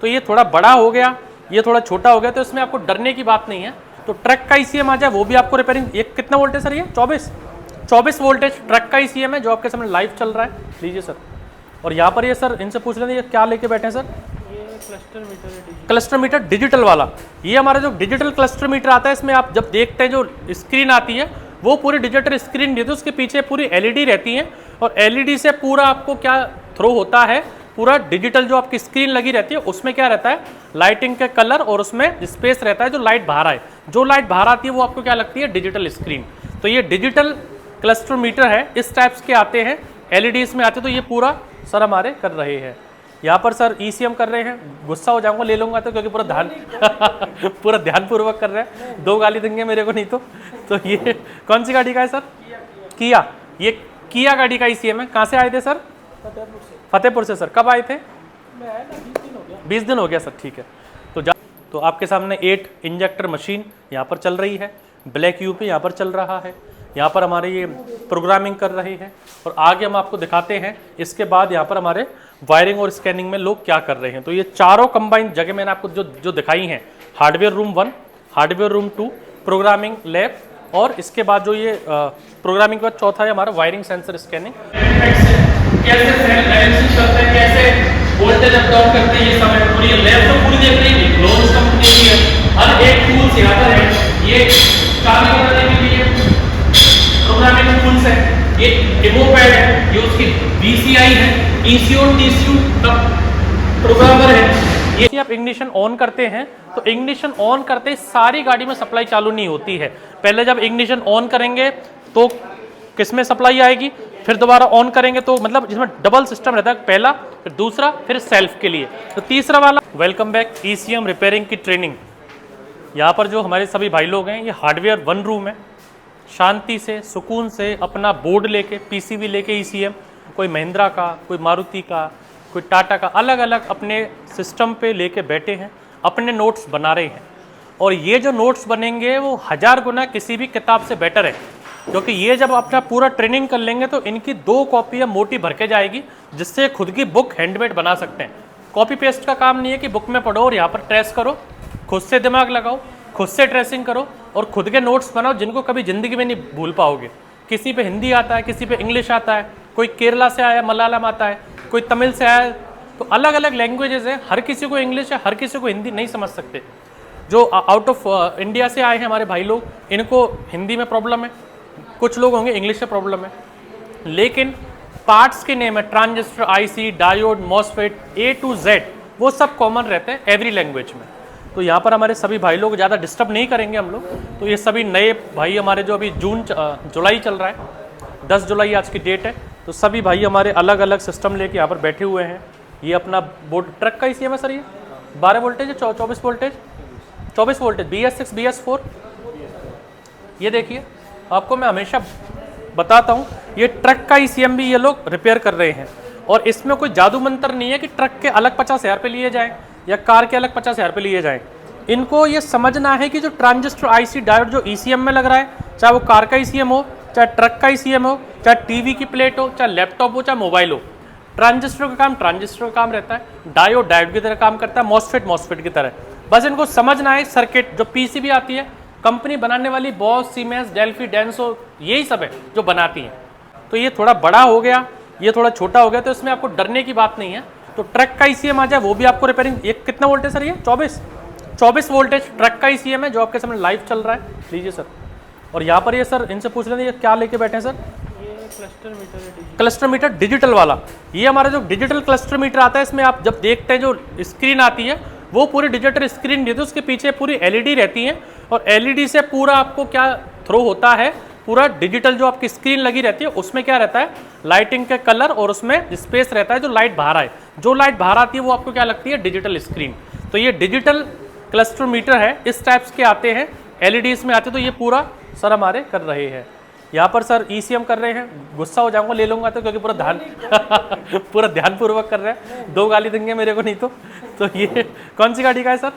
तो ये थोड़ा बड़ा हो गया, ये थोड़ा छोटा हो गया, तो इसमें आपको डरने की बात नहीं है। तो ट्रक का ईसीएम आ जाए वो भी आपको रिपेयरिंग। ये कितना वोल्ट है सर? ये 24 वोल्टेज ट्रक का ईसीएम है जो आपके सामने लाइव चल रहा है। लीजिए सर। और यहाँ पर ये सर इनसे पूछ लेते हैं ये क्या लेके बैठे हैं सर? क्लस्टर मीटर है, क्लस्टर मीटर डिजिटल वाला। ये हमारा जो डिजिटल क्लस्टर मीटर आता है, इसमें आप जब देखते हैं जो स्क्रीन आती है वो पूरी डिजिटल स्क्रीन नहीं होती, उसके पीछे पूरी एलईडी रहती है और एलईडी से पूरा आपको क्या थ्रो होता है, पूरा डिजिटल जो आपकी स्क्रीन लगी रहती है उसमें क्या रहता है, लाइटिंग के कलर और उसमें स्पेस रहता है जो लाइट बाहर आए। जो लाइट बाहर आती है वो आपको क्या लगती है, डिजिटल स्क्रीन। तो ये डिजिटल क्लस्टर मीटर है, इस टाइप्स के आते हैं, एलईडीज में आते हैं। तो ये पूरा सर हमारे कर रहे हैं। यहाँ पर सर ईसीएम कर रहे हैं, गुस्सा हो जाऊंगा ले लूंगा तो, क्योंकि पूरा ध्यान पूरा ध्यानपूर्वक कर रहे हैं, 2 गाली देंगे मेरे को नहीं तो ये कौन सी गाड़ी का है सर? किया। ये किया गाड़ी का ईसीएम है। कहाँ से आए थे सर? फतेहपुर से। सर कब आए थे? 20 दिन हो गया सर। ठीक है। तो आपके सामने 8 इंजेक्टर मशीन यहाँ पर चल रही है, ब्लैक यूपी यहाँ पर चल रहा है, यहाँ पर हमारे ये प्रोग्रामिंग कर रहे हैं और आगे हम आपको दिखाते हैं इसके बाद यहाँ पर हमारे वायरिंग और स्कैनिंग में लोग क्या कर रहे हैं। तो ये चारों कंबाइन जगह मैंने आपको जो दिखाई हैं, hardware room 1, hardware room 2, programming lab और इसके बाद जो ये प्रोग्रामिंग के बाद चौथा है हमारा वायरिंग सेंसर स्कैनिंग। कैसे बैलेंसिंग करते हैं, कैसे वोल्टेज अप डाउन करते हैं, ये सब है। और ये लैब तो पूरी देख रही है, क्लोज कंपनी की है, हर एक टूल्स यहाँ पर है। ये चालू करने के लिए प्रोग्रामिंग टूल्स है, ये डेमो पैड है, ये उसकी बीसीआई है, ईसीओ टीसीयू का प्रोग्रामर है। ये आप इग्निशन ऑन करते हैं तो इग्निशन ऑन करते ही सारी गाड़ी में सप्लाई चालू नहीं होती है। पहले जब इग्निशन ऑन करेंगे तो किसमें सप्लाई आएगी, फिर दोबारा ऑन करेंगे तो मतलब जिसमें डबल सिस्टम रहता है, पहला फिर दूसरा फिर सेल्फ के लिए। तो तीसरा वाला वेलकम बैक ईसीएम रिपेयरिंग की ट्रेनिंग। यहाँ पर जो हमारे सभी भाई लोग हैं, ये हार्डवेयर 1 रूम है, शांति से सुकून से अपना बोर्ड लेके पीसीबी लेके ईसीएम, कोई महिंद्रा का, कोई मारुति का, कोई टाटा का, अलग अलग अपने सिस्टम पे लेके बैठे हैं, अपने नोट्स बना रहे हैं। और ये जो नोट्स बनेंगे वो 1000 गुना किसी भी किताब से बेटर है, क्योंकि ये जब अपना पूरा ट्रेनिंग कर लेंगे तो इनकी 2 कॉपियाँ मोटी भर के जाएगी, जिससे खुद की बुक हैंडमेड बना सकते हैं। कॉपी पेस्ट का काम नहीं है कि बुक में पढ़ो और यहाँ पर ट्रेस करो, खुद से दिमाग लगाओ, खुद से ट्रेसिंग करो और खुद के नोट्स बनाओ जिनको कभी ज़िंदगी में नहीं भूल पाओगे। किसी पे हिंदी आता है, किसी पे इंग्लिश आता है, कोई केरला से आया, मलयालम आता है, कोई तमिल से आया, तो अलग अलग लैंग्वेजेस हैं। हर किसी को इंग्लिश है, हर किसी को हिंदी नहीं समझ सकते। जो आउट ऑफ इंडिया से आए हैं हमारे भाई लोग, इनको हिंदी में प्रॉब्लम है, कुछ लोग होंगे इंग्लिश से प्रॉब्लम है, लेकिन पार्ट्स के नेम है transistor, IC, diode, MOSFET, A to Z, वो सब कॉमन रहते हैं एवरी लैंग्वेज में। तो यहाँ पर हमारे सभी भाई लोग ज़्यादा डिस्टर्ब नहीं करेंगे हम लोग। तो ये सभी नए भाई हमारे जो अभी जुलाई चल रहा है, 10 जुलाई आज की डेट है, तो सभी भाई हमारे अलग अलग सिस्टम लेके यहाँ पर बैठे हुए हैं। ये अपना बोर्ड ट्रक का ईसीएम है सर, ये 12 वोल्टेज है, 24 वोल्टेज, 24 वोल्टेज, BS6 BS4। ये देखिए आपको मैं हमेशा बताता हूँ, ये ट्रक का ईसीएम भी ये लोग रिपेयर कर रहे हैं और इसमें कोई जादू मंत्र नहीं है कि ट्रक के अलग 50,000 पे लिए जाएं या कार के अलग 50,000 पे लिए जाएं। इनको ये समझना है कि जो ट्रांजिस्टर, आईसी, डायोड जो ईसीएम में लग रहा है, चाहे वो कार का ईसीएम हो, चाहे ट्रक का ईसीएम हो, चाहे टीवी की प्लेट हो, चाहे लैपटॉप हो, चाहे मोबाइल हो, ट्रांजिस्टर का काम ट्रांजिस्टर का काम रहता है, डायोड डायोड की तरह काम करता है, मॉसफेट मॉसफेट की तरह। बस इनको समझना है सर्किट, जो पीसीबी आती है कंपनी बनाने वाली, बॉस, सीमेंस, डेल्फी, डेंसो, यही सब है जो बनाती हैं। तो ये थोड़ा बड़ा हो गया, ये थोड़ा छोटा हो गया, तो इसमें आपको डरने की बात नहीं है। तो ट्रक का ईसीएम आ जाए वो भी आपको रिपेयरिंग। ये कितना वोल्ट है सर? ये 24 वोल्टेज ट्रक का ईसीएम है जो आपके सामने लाइव चल रहा है। लीजिए सर। और यहाँ पर ये सर इनसे पूछ लेते हैं ये क्या लेके बैठे हैं सर? क्लस्टर मीटर है, क्लस्टर मीटर डिजिटल वाला। ये हमारा जो डिजिटल क्लस्टर मीटर आता है, इसमें आप जब देखते हैं जो स्क्रीन आती है वो पूरी डिजिटल स्क्रीन नहीं होती, उसके पीछे पूरी एलईडी रहती है और एलईडी से पूरा आपको क्या थ्रो होता है, पूरा डिजिटल जो आपकी स्क्रीन लगी रहती है उसमें क्या रहता है, लाइटिंग के कलर और उसमें स्पेस रहता है जो लाइट बाहर आए। जो लाइट बाहर आती है वो आपको क्या लगती है, डिजिटल स्क्रीन। तो ये डिजिटल क्लस्टर मीटर है, इस टाइप्स के आते हैं, एलईडीज में आते हैं। तो ये पूरा सर हमारे कर रहे हैं। यहाँ पर सर ईसीएम कर रहे हैं, गुस्सा हो जाऊंगा ले लूंगा तो, क्योंकि पूरा ध्यानपूर्वक कर रहे हैं, 2 गाली देंगे मेरे को नहीं तो ये कौन सी गाड़ी का है सर?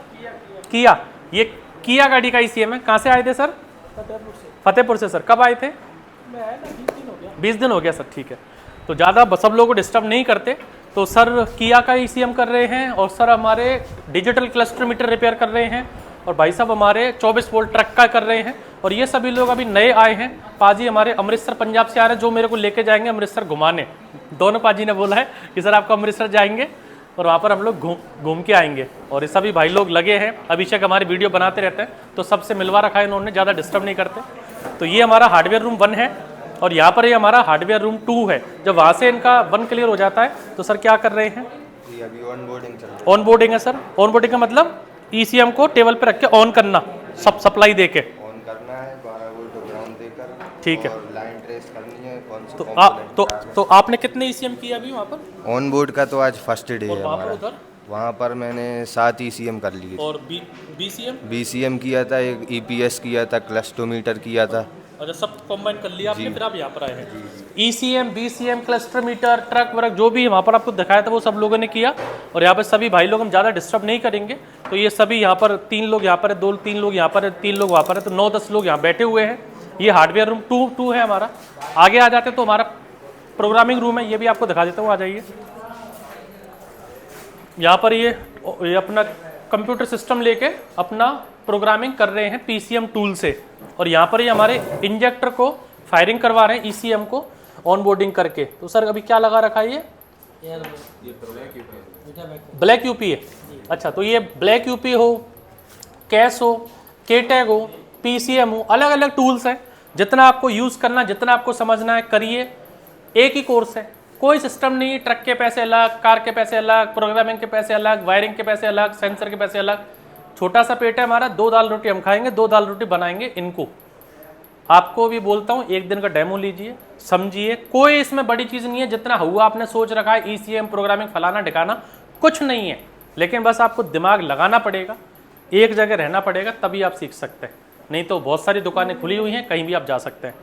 किया। ये किया गाड़ी का ईसीएम है। कहाँ से आए थे सर? फतेहपुर से। सर कब आए थे? 20 दिन हो गया। 20 दिन हो गया सर। ठीक है। तो ज़्यादा सब लोगों को डिस्टर्ब नहीं करते, तो सर किया का ईसीएम कर रहे हैं और सर हमारे डिजिटल क्लस्टर मीटर रिपेयर कर रहे हैं और भाई साहब हमारे 24 वोल्ट ट्रक का कर रहे हैं। और ये सभी लोग अभी नए आए हैं। पाजी हमारे अमृतसर पंजाब से आ रहे हैं जो मेरे को लेके जाएंगे अमृतसर घुमाने। दोनों पाजी ने बोला है कि सर आपको अमृतसर जाएंगे और वहाँ पर हम लोग घूम के आएंगे। और ये सभी भाई लोग लगे हैं, अभिषेक हमारे वीडियो बनाते रहते हैं तो सबसे मिलवा रखा है इन्होंने, ज़्यादा डिस्टर्ब नहीं करते। तो ये हमारा हार्डवेयर रूम 1 है और यहाँ पर ये हमारा हार्डवेयर रूम 2 है। जब वहाँ से इनका 1 क्लियर हो जाता है तो सर क्या कर रहे हैं? अभी ऑनबोर्डिंग चल रही है। ऑनबोर्डिंग है सर। ऑनबोर्डिंग का मतलब ईसीएम को टेबल पे रख के ऑन करना, सब सप्लाई दे के ऑन करना है 12 वोल्ट ग्राउंड देकर। ठीक है। और लाइन ट्रेस करनी है कौन सा तो आपने कितने ईसीएम किया अभी वहाँ पर? ऑन बोर्ड का तो आज फर्स्ट डे है वहाँ पर हमारा। उधर वहाँ पर मैंने 7 ईसीएम कर लिए। और बीसीएम? बीसीएम किया था, एक ईपीएस किया था, क्लस्टोमीटर किया था। अच्छा, सब कंबाइन कर लिया आपने, फिर आप यहाँ पर आए हैं। ECM, BCM, cluster meter, truck work जो भी वहाँ पर आपको दिखाया था वो सब लोगों ने किया। और यहाँ पर सभी भाई लोग हम ज़्यादा डिस्टर्ब नहीं करेंगे। तो ये सभी यहाँ पर 3 लोग यहाँ पर है, 2-3 लोग यहाँ पर है, 3 लोग वहाँ पर है, तो 9-10 लोग यहाँ बैठे हुए हैं। ये हार्डवेयर रूम 2 है हमारा। आगे आ जाते तो हमारा प्रोग्रामिंग रूम है, ये भी आपको दिखा देता हूँ, आ जाइए। यहाँ पर ये अपना कंप्यूटर सिस्टम लेके अपना प्रोग्रामिंग कर रहे हैं पीसीएम टूल से। और यहाँ पर ये हमारे इंजेक्टर को फायरिंग करवा रहे हैं ईसीएम को ऑनबोर्डिंग करके। तो सर अभी क्या लगा रखा है ये ब्लैक यूपी है। अच्छा, तो ये ब्लैक यूपी हो, कैश हो, केटैग हो, पीसीएम हो, अलग अलग टूल्स हैं। जितना आपको यूज़ करना, जितना आपको समझना है करिए। एक ही कोर्स है, कोई सिस्टम नहीं। ट्रक के पैसे अलग, कार के पैसे अलग, प्रोग्रामिंग के पैसे अलग, वायरिंग के पैसे अलग, सेंसर के पैसे अलग। छोटा सा पेट है हमारा, 2 दाल रोटी हम खाएंगे, 2 दाल रोटी बनाएंगे इनको। आपको भी बोलता हूँ एक दिन का डेमो लीजिए, समझिए। कोई इसमें बड़ी चीज़ नहीं है। जितना हुआ आपने सोच रखा है ईसीएम प्रोग्रामिंग फलाना ढिकाना, कुछ नहीं है। लेकिन बस आपको दिमाग लगाना पड़ेगा, एक जगह रहना पड़ेगा, तभी आप सीख सकते हैं। नहीं तो बहुत सारी दुकानें खुली हुई हैं, कहीं भी आप जा सकते हैं।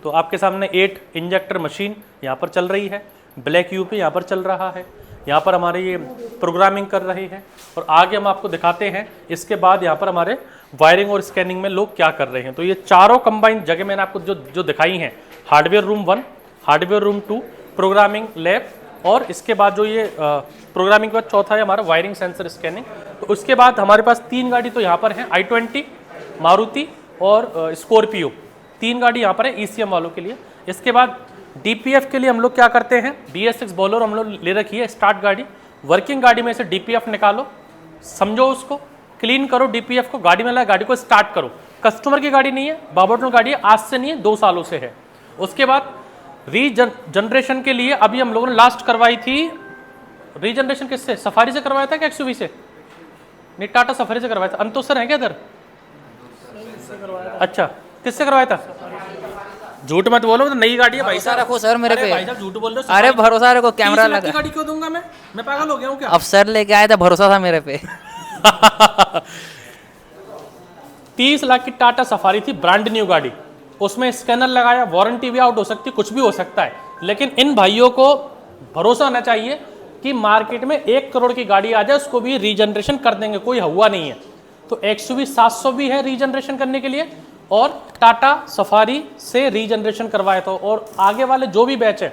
तो आपके सामने 8 इंजेक्टर मशीन यहाँ पर चल रही है, ब्लैक यूपी यहाँ पर चल रहा है, यहाँ पर हमारे ये प्रोग्रामिंग कर रही है। और आगे हम आपको दिखाते हैं इसके बाद यहाँ पर हमारे वायरिंग और स्कैनिंग में लोग क्या कर रहे हैं। तो ये चारों कंबाइंड जगह मैंने आपको जो दिखाई हैं, hardware room 1, hardware room 2, programming lab, और इसके बाद जो ये प्रोग्रामिंग के बाद चौथा है हमारा वायरिंग सेंसर स्कैनिंग। तो उसके बाद हमारे पास 3 गाड़ी तो यहाँ पर हैं, i20, मारुति और स्कॉर्पियो। 3 गाड़ी यहाँ पर है ईसीएम वालों के लिए। इसके बाद डीपीएफ के लिए हम लोग क्या करते हैं, BS6 बोलेरो हम लोग ले रखी है, स्टार्ट गाड़ी। वर्किंग गाड़ी में से डीपीएफ निकालो, समझो उसको, क्लीन करो डीपीएफ को, गाड़ी में ला, गाड़ी को स्टार्ट करो। कस्टमर की गाड़ी नहीं है, बाबोटन गाड़ी है, आज से नहीं है, 2 सालों से है। उसके बाद रीजनरेशन के लिए अभी हम लोगों ने लास्ट करवाई थी। रीजनरेशन किससे? सफारी से करवाया था क्या एक्सयूवी से? नहीं, टाटा सफारी से करवाया था। अंतोष सर है क्या इधर? अच्छा, किससे करवाया था? झूठ मत बोलो, तो नई गाड़ी है भाई साहब। रखो सर मेरे पे। भाई साहब झूठ बोल रहे हो। अरे भरोसा रखो, कैमरा 30 लाख लगा। की गाड़ी क्यों दूंगा मैं पागल हो गया हूँ क्या? अब सर लेके आए थे, भरोसा था मेरे पे। 30 लाख की टाटा सफारी थी, ब्रांड न्यू गाड़ी। उसमें स्कैनर लगाया, वारंटी भी आउट हो सकती है, कुछ भी हो सकता है। लेकिन इन भाइयों को भरोसा होना चाहिए कि मार्केट में 1 करोड़ की गाड़ी आ जाए, उसको भी रीजनरेशन कर देंगे, कोई हुआ नहीं है। तो XUV 700 भी है रीजनरेशन करने के लिए, और टाटा सफारी से रीजनरेशन करवाया था। और आगे वाले जो भी बैच है,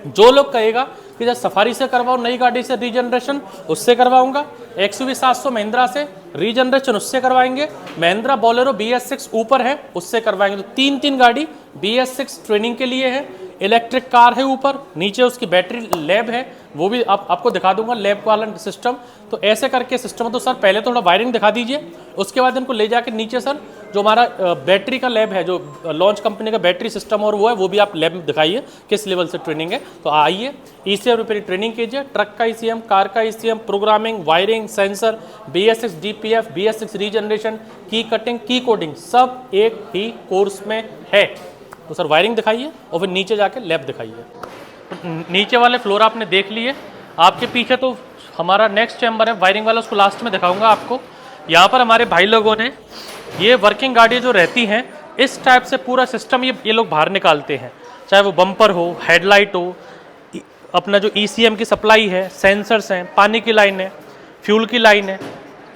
जो लोग कहेगा कि जब सफारी से करवाओ, नई गाड़ी से रीजनरेशन, उससे करवाऊंगा। XUV 700 महिंद्रा से रीजनरेशन, उससे करवाएंगे। महिंद्रा बोलेरो BS6 ऊपर है, उससे करवाएंगे। तो 3 गाड़ी BS6 ट्रेनिंग के लिए है। इलेक्ट्रिक कार है ऊपर, नीचे उसकी बैटरी लैब है, वो भी आपको दिखा दूंगा, लैब वाला सिस्टम। तो ऐसे करके सिस्टम। तो सर पहले थोड़ा वायरिंग दिखा दीजिए, उसके बाद इनको ले जाके नीचे सर जो हमारा बैटरी का लैब है, जो लॉन्च कंपनी का बैटरी सिस्टम और वो है, वो भी आप लैब में दिखाइए किस लेवल से ट्रेनिंग है। तो आइए ईसीएम रिपेयर ट्रेनिंग कीजिए, ट्रक का ईसीएम, कार का ECM, programming, wiring, sensor, BS6 DPF, BS6 regeneration, की कटिंग, की कोडिंग, सब एक ही कोर्स में है। तो सर वायरिंग दिखाइए और फिर नीचे जाके लैब दिखाइए। नीचे वाले फ्लोर आपने देख लिए, आपके पीछे तो हमारा नेक्स्ट चैम्बर है वायरिंग वाला, उसको लास्ट में दिखाऊंगा आपको। यहाँ पर हमारे भाई लोगों ने ये वर्किंग गाड़ी जो रहती हैं, इस टाइप से पूरा सिस्टम ये लोग बाहर निकालते हैं, चाहे वो बम्पर हो, हेडलाइट हो, अपना जो ECM की सप्लाई है, सेंसर्स हैं, पानी की लाइन है, फ्यूल की लाइन है,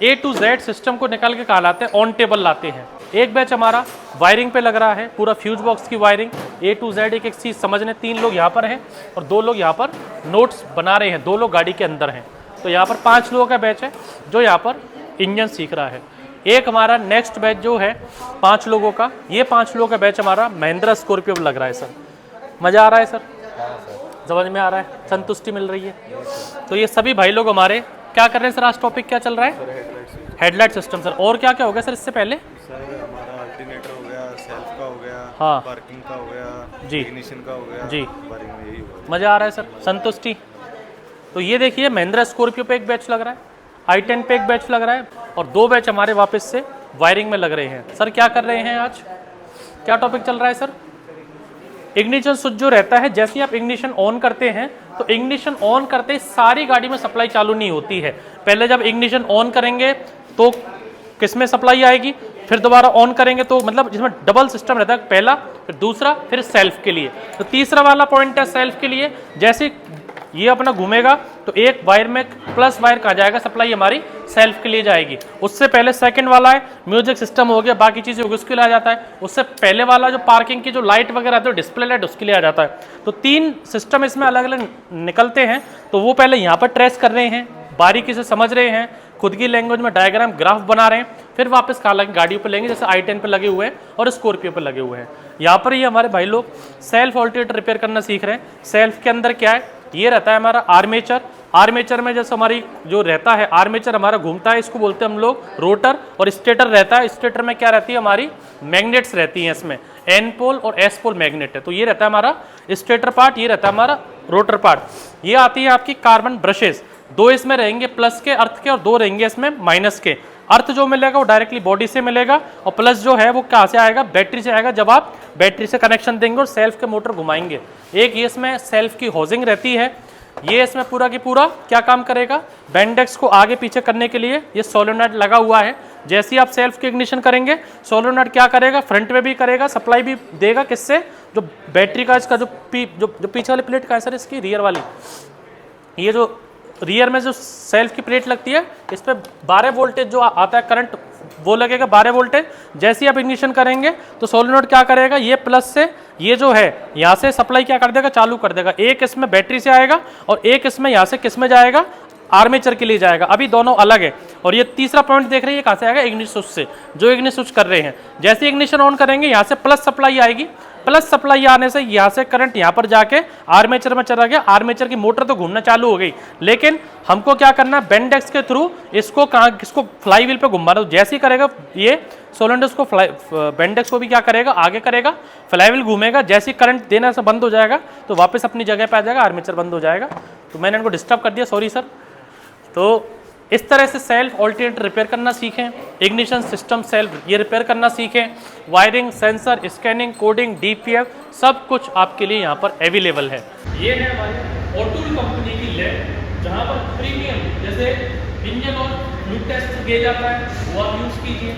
A to Z सिस्टम को निकाल के कहाँ लाते हैं, ऑन टेबल लाते हैं। एक बैच हमारा वायरिंग पे लग रहा है, पूरा फ्यूज बॉक्स की वायरिंग A to Z एक एक चीज़ समझने। 3 लोग यहाँ पर हैं और 2 लोग यहाँ पर नोट्स बना रहे हैं, 2 लोग गाड़ी के अंदर हैं। तो यहाँ पर 5 लोगों का बैच है जो यहाँ पर इंजन सीख रहा है। एक हमारा नेक्स्ट बैच जो है 5 लोगों का, ये 5 लोगों का बैच हमारा महिंद्रा स्कॉर्पियो लग रहा है सर। मज़ा आ रहा है सर? समझ में आ रहा है, संतुष्टि मिल रही है। तो ये सभी भाई लोग हमारे क्या कर रहे हैं सर? आज टॉपिक क्या चल रहा है? Headlight system sir. और क्या क्या हो गया सर इससे पहले? सर हमारा अल्टरनेटर हो गया, सेल्फ का हो गया, हाँ। पार्किंग का हो गया जी। इग्निशन का हो गया जी। बारिंग में यही हुआ। मज़ा आ रहा है सर, संतुष्टि। तो ये देखिए महिंद्रा स्कॉर्पियो पे एक बैच लग रहा है, i10 पे एक बैच लग रहा है और 2 बैच हमारे वापस से वायरिंग में लग रहे हैं। सर क्या कर रहे हैं आज? क्या टॉपिक चल रहा है सर? इग्निशन स्विच जो रहता है, जैसे ही आप इग्निशन ऑन करते हैं तो इग्निशन ऑन करते ही सारी गाड़ी में सप्लाई चालू नहीं होती है। पहले जब इग्निशन ऑन करेंगे तो किस में सप्लाई आएगी, फिर दोबारा ऑन करेंगे तो मतलब जिसमें डबल सिस्टम रहता है, पहला फिर दूसरा फिर सेल्फ के लिए। तो तीसरा वाला पॉइंट है सेल्फ के लिए, जैसे ये अपना घूमेगा तो एक वायर में प्लस वायर कहा जाएगा, सप्लाई हमारी सेल्फ के लिए जाएगी। उससे पहले सेकंड वाला है म्यूजिक सिस्टम हो गया, बाकी चीज़ें होगी, उसके लिए आ जाता है। उससे पहले वाला जो पार्किंग की जो लाइट वगैरह आती है, डिस्प्ले लाइट, उसके लिए आ जाता है। तो 3 सिस्टम इसमें अलग अलग निकलते हैं। तो वो पहले यहाँ पर ट्रेस कर रहे हैं, बारीकी से समझ रहे हैं, खुद की लैंग्वेज में डायग्राम ग्राफ बना रहे हैं, फिर वापस गाड़ियों पर लेंगे, जैसे i10 पे लगे हुए हैं और स्कॉर्पियो पे लगे हुए हैं। यहाँ पर ये हमारे भाई लोग सेल्फ ऑल्टरनेटर रिपेयर करना सीख रहे हैं। सेल्फ के अंदर क्या है? ये रहता है हमारा आर्मेचर। आर्मेचर में जैसे हमारी जो रहता है, आर्मेचर हमारा घूमता है, इसको बोलते हैं हम लोग रोटर, और स्टेटर रहता है। स्टेटर में क्या रहती है? हमारी मैग्नेट्स रहती हैं, इसमें एन पोल और एस पोल मैग्नेट है। तो ये रहता है हमारा स्टेटर पार्ट, ये रहता है हमारा रोटर पार्ट। ये आती है आपकी कार्बन ब्रशेस, 2 इसमें रहेंगे प्लस के अर्थ के और 2 रहेंगे इसमें माइनस के। अर्थ जो मिलेगा वो डायरेक्टली बॉडी से मिलेगा और प्लस जो है वो कहाँ से आएगा? बैटरी से आएगा, जब आप बैटरी से कनेक्शन देंगे और सेल्फ के मोटर घुमाएंगे। एक ये इसमें सेल्फ की होजिंग रहती है, ये इसमें पूरा की पूरा क्या काम करेगा? बेंडेक्स को आगे पीछे करने के लिए ये सोलेनोइड लगा हुआ है। जैसे ही आप सेल्फ की इग्निशन करेंगे, सोलेनोइड क्या करेगा? फ्रंट में भी करेगा, सप्लाई भी देगा। किससे? जो बैटरी का इसका जो पीछे वाली प्लेट का है सर, इसकी रियर वाली, ये जो रियर में जो सेल्फ की प्लेट लगती है, इस पर 12 वोल्टेज जो आता है करंट, वो लगेगा 12 वोल्टेज। जैसे ही आप इग्निशन करेंगे तो सोलेनोइड क्या करेगा? ये प्लस से ये जो है यहाँ से सप्लाई क्या कर देगा? चालू कर देगा। एक इसमें बैटरी से आएगा और एक इसमें यहाँ से किस में जाएगा? आर्मेचर के लिए जाएगा। अभी दोनों अलग है। और ये तीसरा पॉइंट देख रहे हैं, ये कहाँ से आएगा? इग्निशन स्विच से, जो इग्निशन स्विच कर रहे हैं। जैसे इग्निशन ऑन करेंगे, यहाँ से प्लस सप्लाई आएगी। प्लस सप्लाई आने से यहाँ से करंट यहाँ पर जाके आर्मेचर में चला गया। आर्मेचर की मोटर तो घूमना चालू हो गई, लेकिन हमको क्या करना है? बेंडेक्स के थ्रू इसको फ्लाई व्हील पे घुमाना। जैसे ही करेगा ये सोलेनोइड को बेंडेक्स को भी क्या करेगा? आगे करेगा, फ्लाई व्हील घूमेगा। जैसे ही करंट देना से बंद हो जाएगा तो वापस अपनी जगह पे आ जाएगा, आर्मेचर बंद हो जाएगा। तो मैंने इनको डिस्टर्ब कर दिया, सॉरी सर। तो इस तरह से सेल्फ ऑल्टरनेटर रिपेयर करना सीखें, इग्निशन सिस्टम सेल्फ ये रिपेयर करना सीखें। Wiring, sensor, scanning, coding, DPF सब कुछ आपके लिए यहाँ पर अवेलेबल है। ये है हमारी ऑटूल कंपनी की लैब, जहाँ पर प्रीमियम जैसे इंजन और फ्लूइड टेस्ट किया जाता है, वो आप यूज़ कीजिए।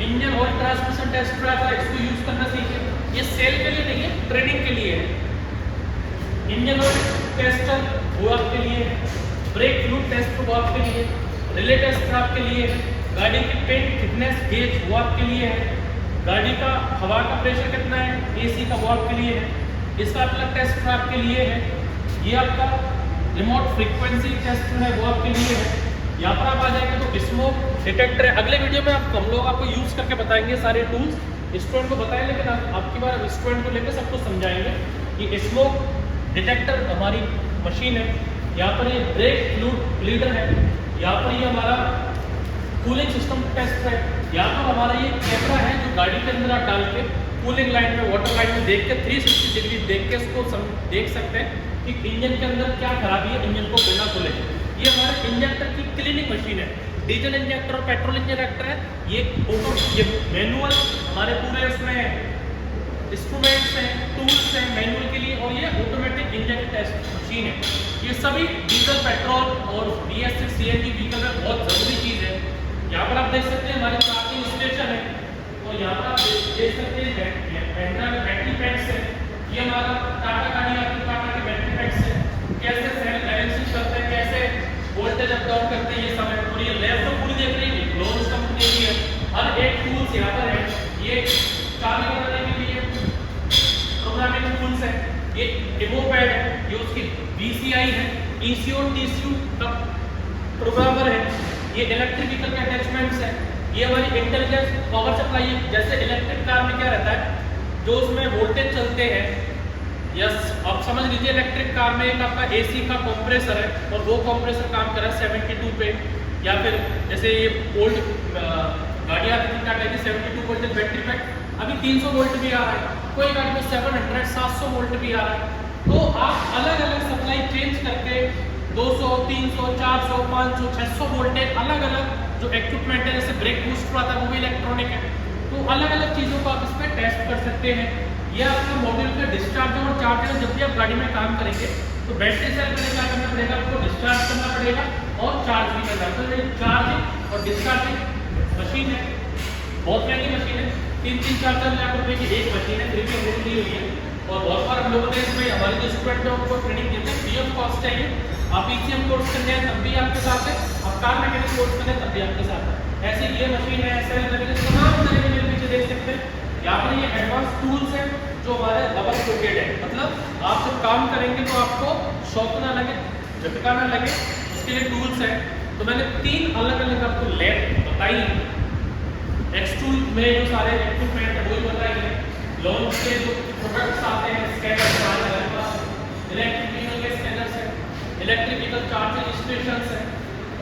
इंजन ऑयल ट्रांसमिशन टेस्ट आता है, इसको यूज़ करना सीखिए। ये सेल के लिए नहीं है, ट्रेनिंग के लिए है। इंजन ऑयल टेस्टर वो आपके लिए है, ब्रेक फ्लूइड टेस्ट वो आपके लिए, रिले टेस्ट आपके लिए है, गाड़ी की पेंट थिकनेस गेज वो आपके लिए है, गाड़ी का हवा का प्रेशर कितना है, AC का वो आपके लिए है, इसका अलग टेस्ट आपके लिए है। ये आपका रिमोट फ्रीक्वेंसी टेस्ट है, वो आपके लिए है। यहाँ पर आप आ जाएंगे तो स्मोक डिटेक्टर है। अगले वीडियो में हम लोग आपको यूज़ करके बताएंगे सारे टूल्स। स्टूडेंट को बताएं, लेकिन आपकी बार स्टूडेंट को लेकर सबको समझाएंगे कि स्मोक डिटेक्टर हमारी मशीन है। यहाँ पर ये ब्रेक फ्लूइड लीडर है, यहाँ पर ये हमारा कूलिंग सिस्टम टेस्ट है। यहाँ पर हमारा ये कैमरा है जो गाड़ी के अंदर आप डाल के कूलिंग लाइन में, वाटर लाइन में देख के 360 डिग्री देख के इसको देख सकते हैं कि इंजन के अंदर क्या खराबी है, इंजन को बिना खुले। ये हमारे इंजेक्टर की क्लीनिंग मशीन है। डीजल इंजेक्टर और पेट्रोल इंजेक्टर है। ये मैनुअल हमारे पूरे उसमें इंस्ट्रूमेंट्स हैं, टूल्स हैं मैनुअल के लिए, और ये ऑटोमेटिक इंजन टेस्ट मशीन है। ये सभी डीजल, पेट्रोल और BS6 CNG व्हीकल में बहुत ज़रूरी चीज़ है। यहाँ पर आप देख सकते हैं हमारे चार्जिंग स्टेशन है, और यहाँ पर आप देख सकते हैं बैटरी पैक्स है। ये हमारा टाटा गाड़ी आपकी टाटा की बैटरी पैक्स है, कैसे सेल बैलेंसिंग करते हैं, कैसे वोल्टेज अप डाउन करते हैं, ये सब है। और ये लैब तो पूरी देख रही है, ग्लोन्स कंपनी की है। हर एक टूल्स यहाँ पर है। ये डेमो पैड है, ये उसकी VCI है, ECU TCU का प्रोग्रामर है, ये इलेक्ट्रिक व्हीकल के अटैचमेंट्स है, ये हमारी इंटेलिजेंस पावर सप्लाई है। जैसे इलेक्ट्रिक कार में क्या रहता है, जो उसमें वोल्टेज चलते हैं, यस आप समझ लीजिए इलेक्ट्रिक कार में एक आपका AC का कंप्रेसर है और वो कंप्रेसर काम कर रहा है 72 पे, या फिर जैसे ये ओल्ड गाड़ियाँ क्या कहती है 72 वोल्ट बैटरी पैक, अभी 300 वोल्ट भी आ रहा है, कोई गाड़ी में 700 700 वोल्ट भी आ रहा है। तो आप अलग अलग सप्लाई चेंज करके 200 300 400 500 600 वोल्टेज अलग अलग जो इक्विपमेंट है, जैसे ब्रेक बूस्टर आता है वो भी इलेक्ट्रॉनिक है, तो अलग अलग चीज़ों को आप इस पर टेस्ट कर सकते हैं। यह आपका मॉड्यूल का डिस्चार्जर और चार्जर, जब भी आप गाड़ी में काम करेंगे तो बैटरी सेल में क्या करना पड़ेगा, आपको डिस्चार्ज करना पड़ेगा और चार्ज भी करना पड़ेगा। तो ये चार्जिंग और डिस्चार्जिंग मशीन है, बहुत महंगी मशीन है, 3-4 लाख रुपए की एक मशीन है, फ्री में दी हुई है। और बहुत बार हम लोगों ने इसमें हमारे जो स्टूडेंट हैं उनको ट्रेनिंग देते हैं, फ्री ऑफ कॉस्ट है ये। आप ECM कोर्स करने हैं तब भी आपके साथ है, आप कार मैकेनिक कोर्स करने तब भी आपके साथ है। ऐसे ये मशीन है, ऐसे तमाम तरह के मेरे पीछे देख सकते हैं। यहाँ पर ये एडवांस टूल्स हैं जो हमारे रबर कोटेड है, मतलब आप जब काम करेंगे तो आपको शॉक ना लगे, झटका ना लगे, उसके लिए टूल्स हैं। तो मैंने 3 अलग अलग आपको लैब बताई हैं। एक्सट्रूल में जो सारे इक्विपमेंट है वही बताई है, लॉन्च के जो प्रोडक्ट्स आते हैं, स्कैनर हमारे पास, इलेक्ट्रिक व्हीकल के स्कैनर्स हैं, इलेक्ट्रिक व्हीकल चार्जिंग स्टेशंस हैं,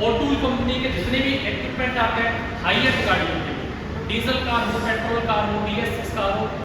ऑटूल कंपनी के जितने भी इक्विपमेंट आते हैं हाई एंड गाड़ियों के लिए, डीजल कार हो, पेट्रोल कार हो, BS6 कार हो,